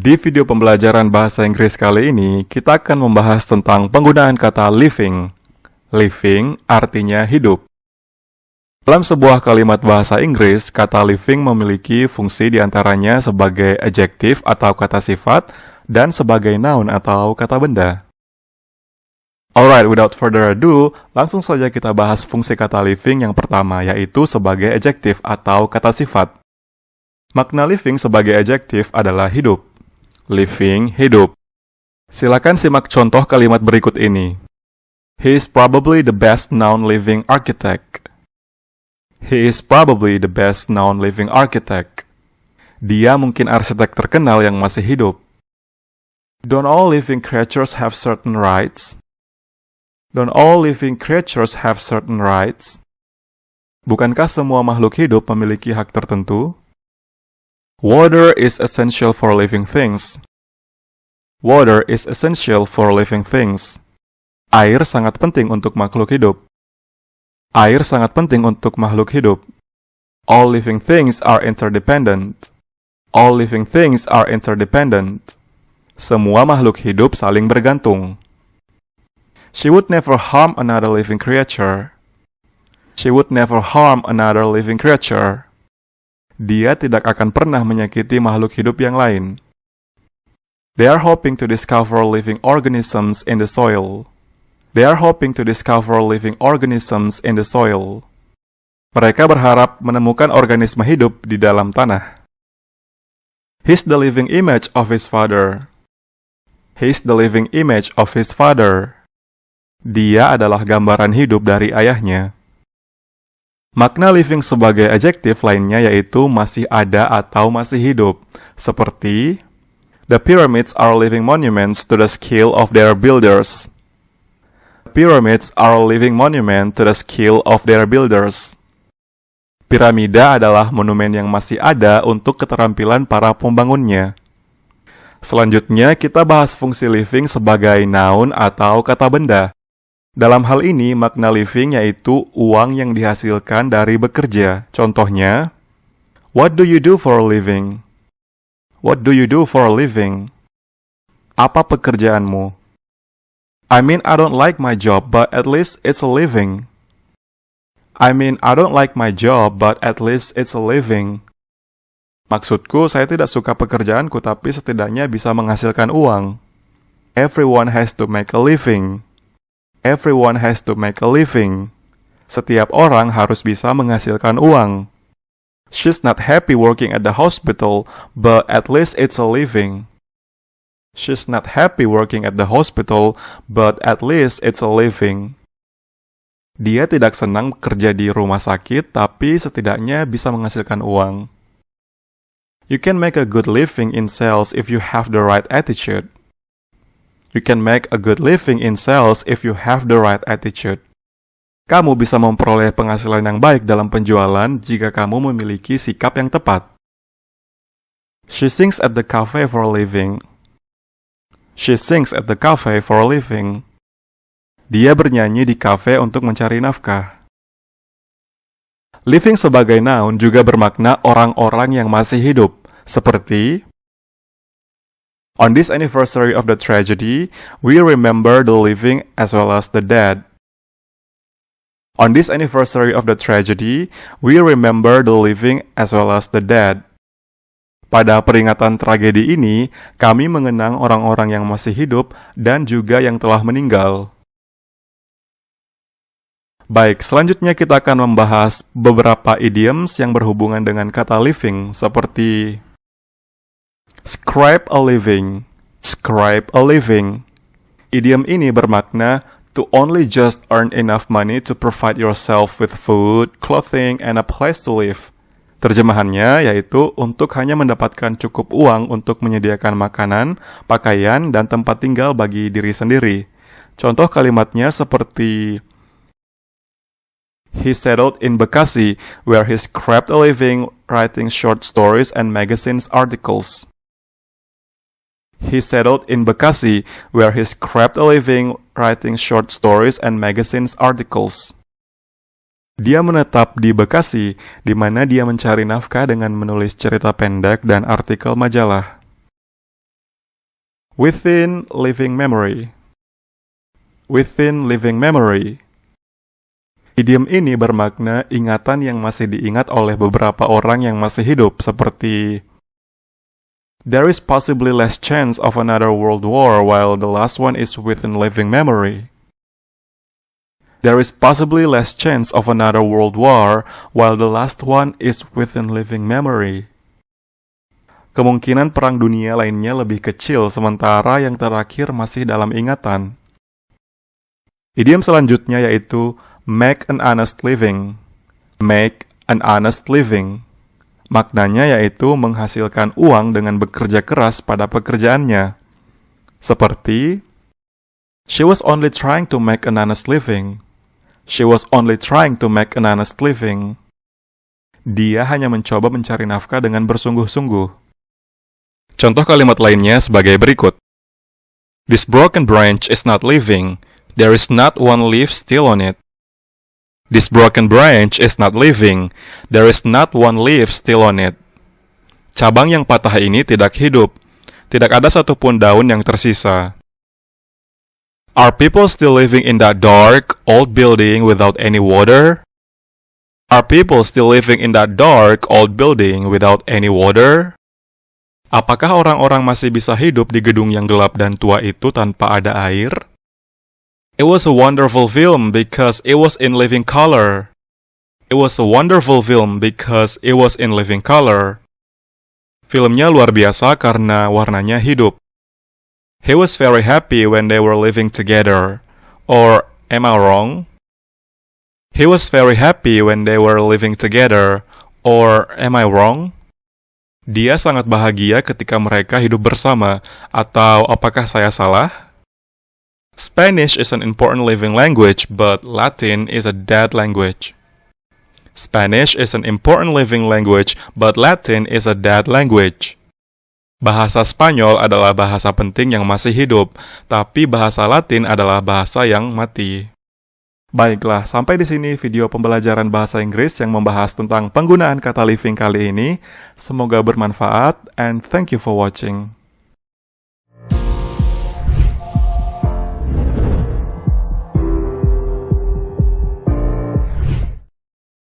Di video pembelajaran bahasa Inggris kali ini, kita akan membahas tentang penggunaan kata living. Living artinya hidup. Dalam sebuah kalimat bahasa Inggris, kata living memiliki fungsi diantaranya sebagai adjektif atau kata sifat, dan sebagai noun atau kata benda. Alright, without further ado, langsung saja kita bahas fungsi kata living yang pertama, yaitu sebagai adjektif atau kata sifat. Makna living sebagai adjektif adalah hidup. Living, hidup. Silakan simak contoh kalimat berikut ini. He is probably the best known living architect. He is probably the best known living architect. Dia mungkin arsitek terkenal yang masih hidup. Don't all living creatures have certain rights? Don't all living creatures have certain rights? Bukankah semua makhluk hidup memiliki hak tertentu? Water is essential for living things. Water is essential for living things. Air sangat penting untuk makhluk hidup. Air sangat penting untuk makhluk hidup. All living things are interdependent. All living things are interdependent. Semua makhluk hidup saling bergantung. She would never harm another living creature. She would never harm another living creature. Dia tidak akan pernah menyakiti makhluk hidup yang lain. They are hoping to discover living organisms in the soil. They are hoping to discover living organisms in the soil. Mereka berharap menemukan organisme hidup di dalam tanah. He's the living image of his father. He's the living image of his father. Dia adalah gambaran hidup dari ayahnya. Makna living sebagai adjektif lainnya yaitu masih ada atau masih hidup, seperti the pyramids are living monuments to the skill of their builders. Pyramids are a living monument to the skill of their builders. Piramida adalah monumen yang masih ada untuk keterampilan para pembangunnya. Selanjutnya, kita bahas fungsi living sebagai noun atau kata benda. Dalam hal ini, makna living yaitu uang yang dihasilkan dari bekerja. Contohnya, what do you do for a living? What do you do for a living? Apa pekerjaanmu? I mean, I don't like my job, but at least it's a living. I mean, I don't like my job, but at least it's a living. Maksudku, saya tidak suka pekerjaanku, tapi setidaknya bisa menghasilkan uang. Everyone has to make a living. Everyone has to make a living. Setiap orang harus bisa menghasilkan uang. She's not happy working at the hospital, but at least it's a living. She's not happy working at the hospital, but at least it's a living. Dia tidak senang kerja di rumah sakit, tapi setidaknya bisa menghasilkan uang. You can make a good living in sales if you have the right attitude. You can make a good living in sales if you have the right attitude. Kamu bisa memperoleh penghasilan yang baik dalam penjualan jika kamu memiliki sikap yang tepat. She sings at the cafe for a living. She sings at the cafe for a living. Dia bernyanyi di kafe untuk mencari nafkah. Living sebagai noun juga bermakna orang-orang yang masih hidup, seperti on this anniversary of the tragedy, we remember the living as well as the dead. On this anniversary of the tragedy, we remember the living as well as the dead. Pada peringatan tragedi ini, kami mengenang orang-orang yang masih hidup dan juga yang telah meninggal. Baik, selanjutnya kita akan membahas beberapa idioms yang berhubungan dengan kata living, seperti scrape a living. Scrape a living. Idiom ini bermakna to only just earn enough money to provide yourself with food, clothing, and a place to live. Terjemahannya yaitu untuk hanya mendapatkan cukup uang untuk menyediakan makanan, pakaian, dan tempat tinggal bagi diri sendiri. Contoh kalimatnya seperti he settled in Bekasi, where he scraped a living writing short stories and magazines articles. He settled in Bekasi, where he scraped a living writing short stories and magazines articles. Dia menetap di Bekasi, di mana dia mencari nafkah dengan menulis cerita pendek dan artikel majalah. Within living memory. Within living memory. Idiom ini bermakna ingatan yang masih diingat oleh beberapa orang yang masih hidup, seperti there is possibly less chance of another world war while the last one is within living memory. There is possibly less chance of another world war while the last one is within living memory. Kemungkinan perang dunia lainnya lebih kecil sementara yang terakhir masih dalam ingatan. Idiom selanjutnya yaitu make an honest living. Make an honest living. Maknanya yaitu menghasilkan uang dengan bekerja keras pada pekerjaannya. Seperti, she was only trying to make an honest living. She was only trying to make an honest living. Dia hanya mencoba mencari nafkah dengan bersungguh-sungguh. Contoh kalimat lainnya sebagai berikut. This broken branch is not living. There is not one leaf still on it. This broken branch is not living. There is not one leaf still on it. Cabang yang patah ini tidak hidup. Tidak ada satupun daun yang tersisa. Are people still living in that dark, old building without any water? Are people still living in that dark, old building without any water? Apakah orang-orang masih bisa hidup di gedung yang gelap dan tua itu tanpa ada air? It was a wonderful film because it was in living color. It was a wonderful film because it was in living color. Filmnya luar biasa karena warnanya hidup. He was very happy when they were living together. Or, am I wrong? He was very happy when they were living together. Or, am I wrong? Dia sangat bahagia ketika mereka hidup bersama. Atau, apakah saya salah? Spanish is an important living language, but Latin is a dead language. Spanish is an important living language, but Latin is a dead language. Bahasa Spanyol adalah bahasa penting yang masih hidup, tapi bahasa Latin adalah bahasa yang mati. Baiklah, sampai di sini video pembelajaran bahasa Inggris yang membahas tentang penggunaan kata living kali ini. Semoga bermanfaat, and thank you for watching.